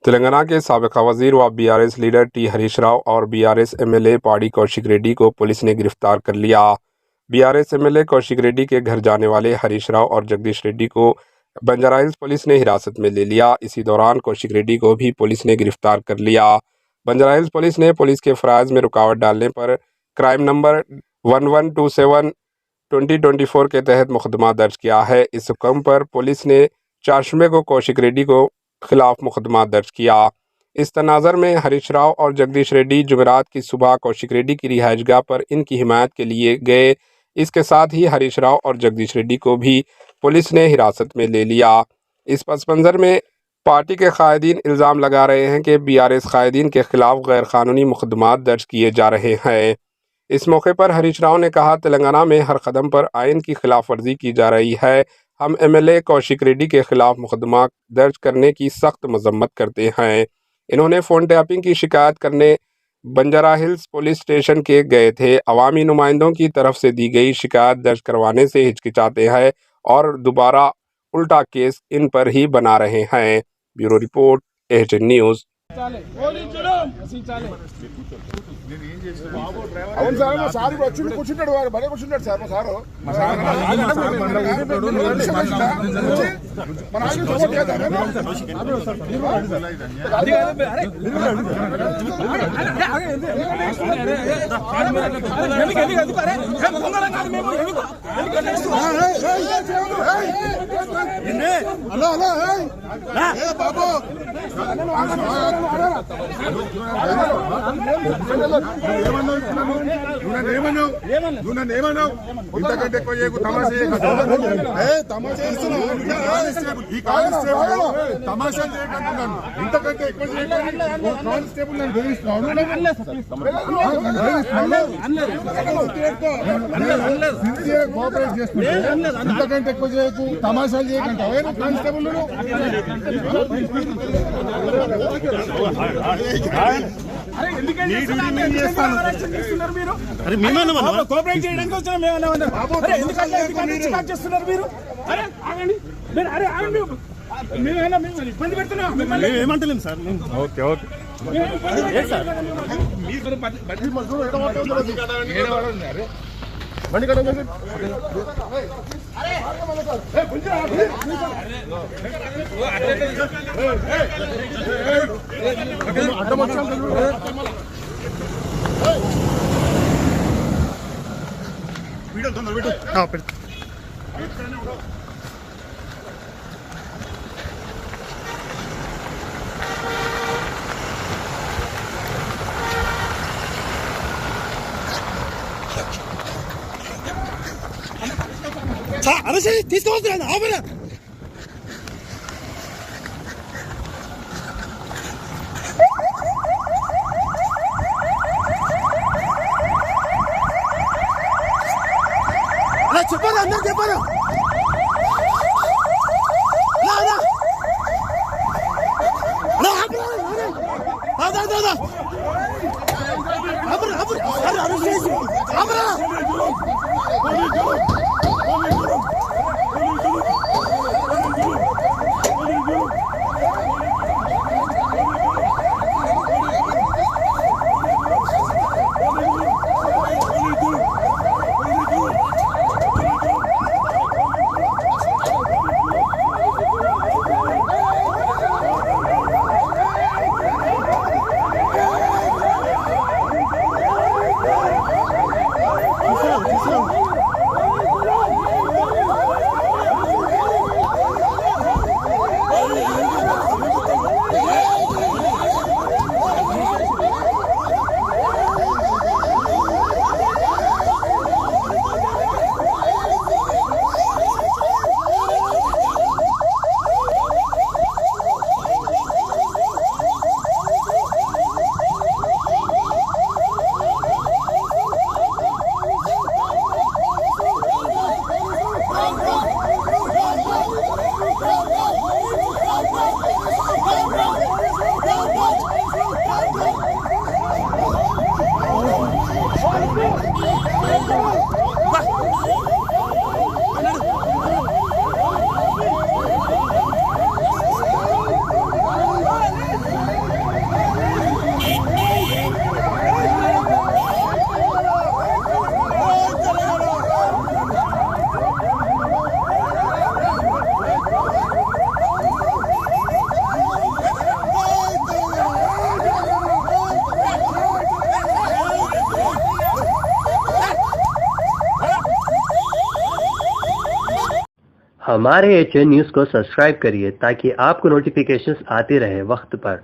तेलंगाना के साबिक़ा वज़ीर व BRS leader T Harish Rao और बीआरएस एमएलए पाड़ी कौशिक रेड्डी को पुलिस ने गिरफ्तार कर लिया। बीआरएस एमएलए कौशिक रेड्डी के घर जाने वाले हरीश राव और जगदीश रेड्डी को बंजारा हिल्स पुलिस ने हिरासत में ले लिया। इसी दौरान कौशिक रेड्डी को भी पुलिस ने गिरफ्तार कर लिया। बंजारा हिल्स पुलिस ने पुलिस के फ़राइज़ में रुकावट डालने पर क्राइम नंबर 1127/2024 के तहत मुकदमा दर्ज किया है। इस हुक्म पर पुलिस ने 4 जुम्मे को कौशिक रेड्डी को खिलाफ मुकदमा दर्ज किया। इस तनाज़र में हरीश राव और जगदीश रेड्डी जुमेरात की सुबह कौशिक रेड्डी की रिहाइशगाह पर इनकी हिमायत के लिए गए। इसके साथ ही हरीश राव और जगदीश रेड्डी को भी पुलिस ने हिरासत में ले लिया। इस पस मंज़र में पार्टी के कायदीन इल्ज़ाम लगा रहे हैं कि बीआरएस कायदीन के खिलाफ गैर कानूनी मुकदमात दर्ज किए जा रहे हैं। इस मौके पर हरीश राव ने कहा, तेलंगाना में हर कदम पर आइन की खिलाफ वर्जी की जा रही है। हम एमएलए कौशिक रेड्डी के खिलाफ मुकदमा दर्ज करने की सख्त मजम्मत करते हैं। इन्होंने फ़ोन टैपिंग की शिकायत करने बंजारा हिल्स पुलिस स्टेशन के गए थे। अवामी नुमाइंदों की तरफ से दी गई शिकायत दर्ज करवाने से हिचकिचाते हैं और दोबारा उल्टा केस इन पर ही बना रहे हैं। Bureau report, HN news. అవును సార్ మా సార్ ఇప్పుడు వచ్చి కూర్చుంటాడు వారు భలే కూర్చుంటాడు సార్ మా సారు మన ఆయన సపోర్ట్ చేద్దాం హలో హలో బాబు ఇంతకంటే ఎక్కువ చేయకు తమాషా చేయకుంటున్నాను. ఇంతకంటే ఎక్కువ కానిస్టేబుల్ నన్ను బెదిరిస్తున్నాను. కోఆపరేట్ చేస్తున్నాను. ఇంతకంటే ఎక్కువ చేయకు, తమాషాలు చేయకంటే కానిస్టేబుల్ కోఆపరేట్ చేయడానికి వచ్చిన చేస్తున్నారు మీరు. అరే ఆగండి, అరే ఆగండి, మేమేమైనా మేము ఇబ్బంది పెడుతున్నాం మిమ్మల్ని ఏమంటలేము సార్. ఓకే ఓకే సార్ బండి కడ అడ్డం వచ్చాం వీడియో తొందర పెట్టు. అరెస్ట్ తీసుకోవద్దు ఆపరా. చెప్పారు, అందరు చెప్పారు. हमारे HN न्यूज़ को सब्सक्राइब करिए ताकि आपको नोटिफिकेशंस आते रहे वक्त पर।